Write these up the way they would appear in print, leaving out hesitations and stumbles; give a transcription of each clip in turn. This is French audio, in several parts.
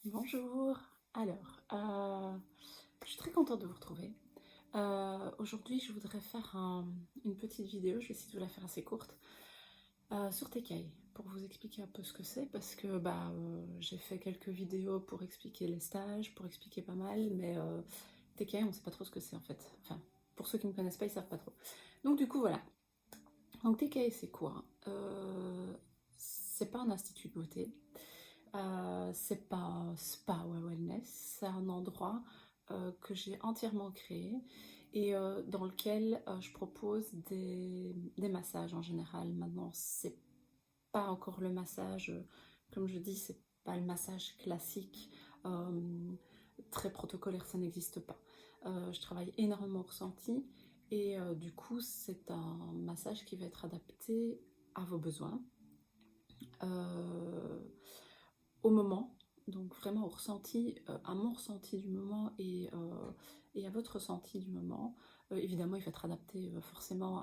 Bonjour. Alors, je suis très contente de vous retrouver. Aujourd'hui, je voudrais faire une petite vidéo, je vais essayer de vous la faire assez courte, sur TKI, pour vous expliquer un peu ce que c'est, parce que j'ai fait quelques vidéos pour expliquer les stages, pour expliquer pas mal, mais TKI, on ne sait pas trop ce que c'est en fait. Enfin, pour ceux qui ne me connaissent pas, ils savent pas trop. Donc du coup, voilà. Donc TKI, c'est quoi? C'est pas un institut de beauté. C'est pas un spa ou un wellness, c'est un endroit que j'ai entièrement créé et dans lequel je propose des massages en général. Maintenant, c'est pas encore le massage, comme je dis, c'est pas le massage classique, euh, très protocolaire, ça n'existe pas. Je travaille énormément au ressenti et du coup, c'est un massage qui va être adapté à vos besoins. Euh, Au moment, donc vraiment au ressenti, à mon ressenti du moment et à votre ressenti du moment. Évidemment, il va être adapté forcément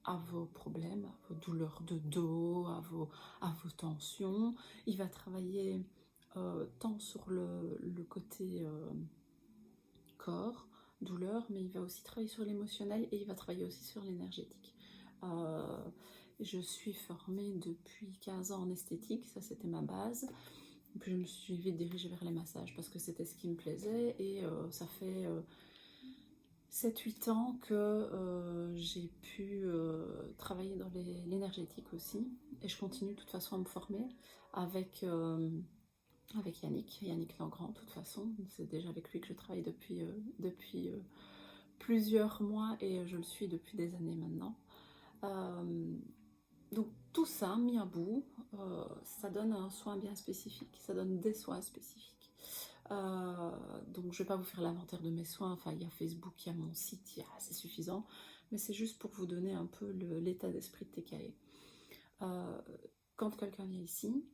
à vos problèmes, à vos douleurs de dos, à vos tensions. Il va travailler tant sur le côté corps, douleur, mais il va aussi travailler sur l'émotionnel et il va travailler aussi sur l'énergétique. Euh, je suis formée depuis 15 ans en esthétique, ça c'était ma base. Puis je me suis vite dirigée vers les massages parce que c'était ce qui me plaisait et ça fait 7-8 ans que j'ai pu travailler dans l'énergétique aussi et je continue de toute façon à me former avec, avec Yannick Langrand de toute façon. C'est déjà avec lui que je travaille depuis plusieurs mois et je le suis depuis des années maintenant. Euh, donc tout ça mis à bout, ça donne un soin bien spécifique, ça donne des soins spécifiques. Donc je vais pas vous faire l'inventaire de mes soins, enfin il y a Facebook, il y a mon site, c'est suffisant, mais c'est juste pour vous donner un peu l'état d'esprit de TKE. Euh, quand quelqu'un vient ici,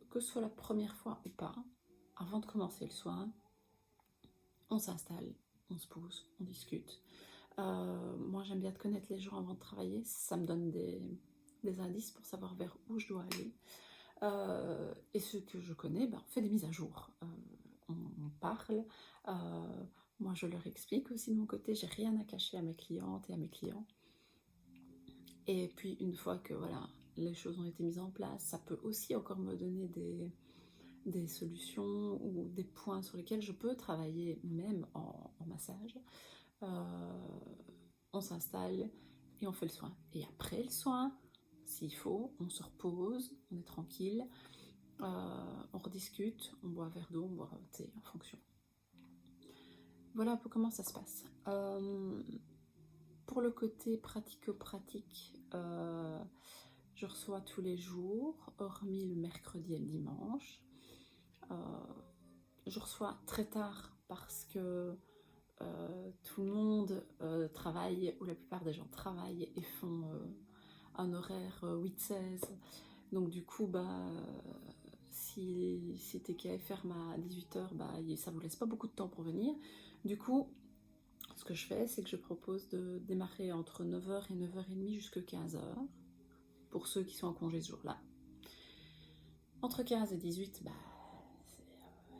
que ce soit la première fois ou pas, avant de commencer le soin, on s'installe, on se pose, on discute. Moi j'aime bien de connaître les gens avant de travailler, ça me donne des indices pour savoir vers où je dois aller. Et ceux que je connais, on fait des mises à jour. On parle. Euh, Moi, je leur explique aussi de mon côté. J'ai rien à cacher à mes clientes et à mes clients. Et puis, une fois que voilà, les choses ont été mises en place, ça peut aussi encore me donner des solutions ou des points sur lesquels je peux travailler même en massage. Euh, on s'installe et on fait le soin. Et après le soin, s'il faut, on se repose, on est tranquille. On rediscute, on boit un verre d'eau, on boit un thé en fonction. Voilà un peu comment ça se passe. Pour le côté pratico-pratique, je reçois tous les jours, hormis le mercredi et le dimanche. Euh, je reçois très tard parce que tout le monde travaille, ou la plupart des gens travaillent et font un horaire 8-16. Donc du coup, si TKF ferme à 18h, ça vous laisse pas beaucoup de temps pour venir. Du coup, ce que je fais, c'est que je propose de démarrer entre 9h et 9h30 jusqu'à 15h, pour ceux qui sont en congé ce jour-là. Entre 15 et 18, c'est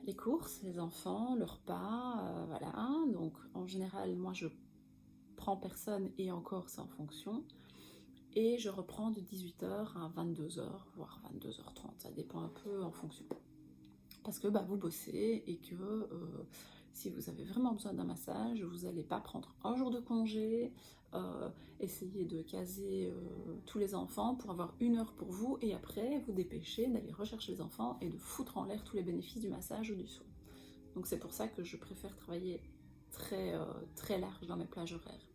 les courses, les enfants, le repas, voilà. Donc en général, moi je prends personne et encore c'est en fonction. Et je reprends de 18h à 22h, voire 22h30, ça dépend un peu en fonction. Parce que vous bossez et que si vous avez vraiment besoin d'un massage, vous n'allez pas prendre un jour de congé, essayer de caser tous les enfants pour avoir 1 heure pour vous et après vous dépêcher d'aller rechercher les enfants et de foutre en l'air tous les bénéfices du massage ou du soin. Donc c'est pour ça que je préfère travailler très large dans mes plages horaires.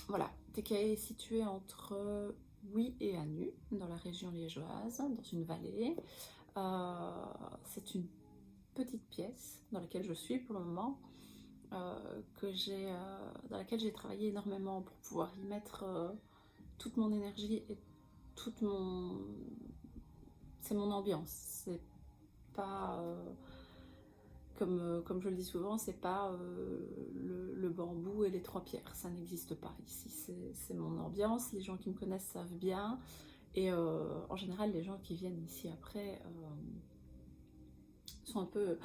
Voilà, TK est situé entre Oui et Anu, dans la région liégeoise, dans une vallée. C'est une petite pièce dans laquelle je suis pour le moment, dans laquelle j'ai travaillé énormément pour pouvoir y mettre toute mon énergie et toute mon... C'est mon ambiance, c'est pas... comme je le dis souvent, c'est pas le bambou et les 3 pierres, ça n'existe pas ici. C'est mon ambiance, les gens qui me connaissent savent bien. Et en général, les gens qui viennent ici après sont un peu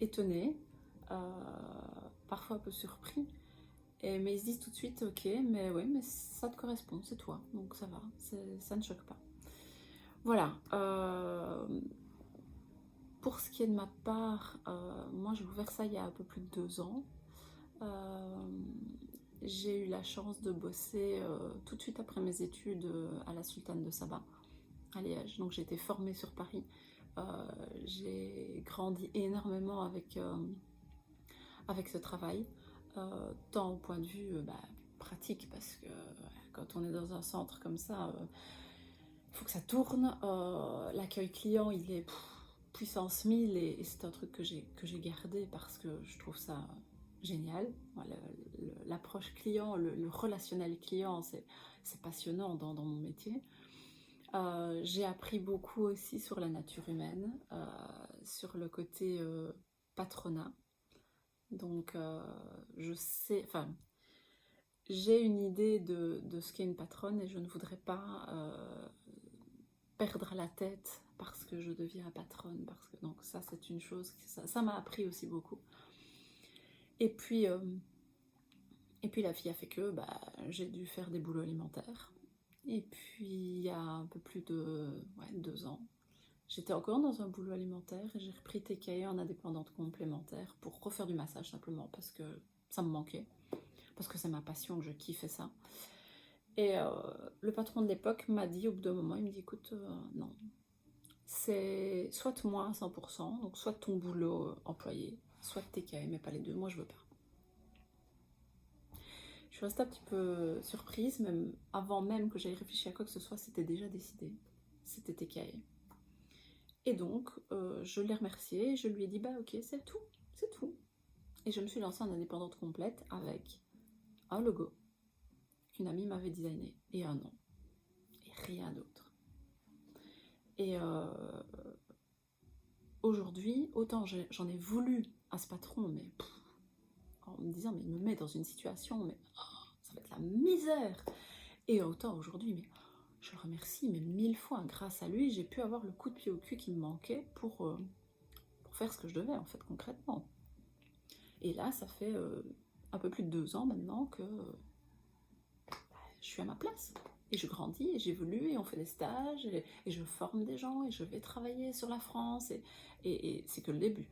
étonnés, parfois un peu surpris, mais ils se disent tout de suite, ok, mais oui, mais ça te correspond, c'est toi, donc ça va, ça ne choque pas. Voilà. Pour ce qui est de ma part, moi j'ai ouvert ça il y a un peu plus de 2 ans. J'ai eu la chance de bosser tout de suite après mes études à la Sultane de Saba, à Liège. Donc j'ai été formée sur Paris. J'ai grandi énormément avec ce travail, tant au point de vue pratique, parce que quand on est dans un centre comme ça, il faut que ça tourne. L'accueil client, il est puissance 1000 et c'est un truc que j'ai gardé parce que je trouve ça génial. Voilà, l'approche client, le relationnel client, c'est passionnant dans mon métier. J'ai appris beaucoup aussi sur la nature humaine, sur le côté patronat. Donc je sais, enfin, j'ai une idée de ce qu'est une patronne et je ne voudrais pas perdre la tête parce que je deviens patronne, parce que donc ça c'est une chose, ça m'a appris aussi beaucoup. Et puis la vie a fait que j'ai dû faire des boulots alimentaires. Et puis il y a un peu plus de 2 ans, j'étais encore dans un boulot alimentaire et j'ai repris TKE en indépendante complémentaire pour refaire du massage simplement parce que ça me manquait, parce que c'est ma passion, que je kiffais ça. Et le patron de l'époque m'a dit au bout d'un moment, il me dit écoute, non, c'est soit moi à 100%, donc soit ton boulot employé, soit TKE, mais pas les deux, moi je veux pas. Je suis restée un petit peu surprise, même avant même que j'aille réfléchir à quoi que ce soit, c'était déjà décidé, c'était TKE. Et donc, je l'ai remercié, et je lui ai dit, bah ok, c'est tout. Et je me suis lancée en indépendante complète avec un logo qu'une amie m'avait designé, et un nom, et rien d'autre. Et aujourd'hui, autant j'en ai voulu à ce patron, mais en me disant, mais il me met dans une situation, mais ça va être la misère. Et autant aujourd'hui, mais je le remercie, mais 1000 fois, grâce à lui, j'ai pu avoir le coup de pied au cul qui me manquait pour faire ce que je devais, en fait, concrètement. Et là, ça fait un peu plus de 2 ans maintenant que je suis à ma place. Et je grandis, et j'évolue, et on fait des stages, et je forme des gens, et je vais travailler sur la France, et c'est que le début.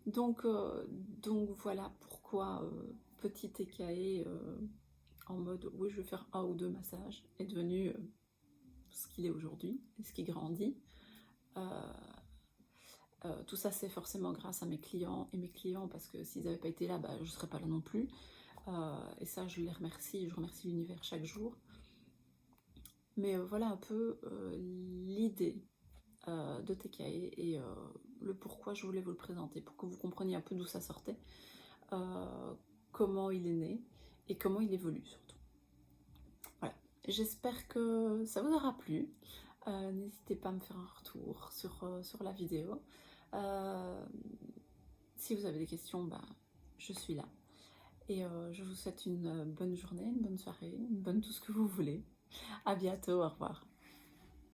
Donc voilà pourquoi petit TKE en mode oui je vais faire 1 ou 2 massages est devenu ce qu'il est aujourd'hui, et ce qui grandit. Tout ça c'est forcément grâce à mes clients et mes clients, parce que s'ils n'avaient pas été là, je ne serais pas là non plus. Et ça je les remercie, je remercie l'univers chaque jour. Mais voilà un peu l'idée de TKE et le pourquoi je voulais vous le présenter, pour que vous compreniez un peu d'où ça sortait, comment il est né et comment il évolue surtout. Voilà, j'espère que ça vous aura plu. N'hésitez pas à me faire un retour sur la vidéo. Si vous avez des questions, je suis là. Et je vous souhaite une bonne journée, une bonne soirée, une bonne tout ce que vous voulez. À bientôt, au revoir.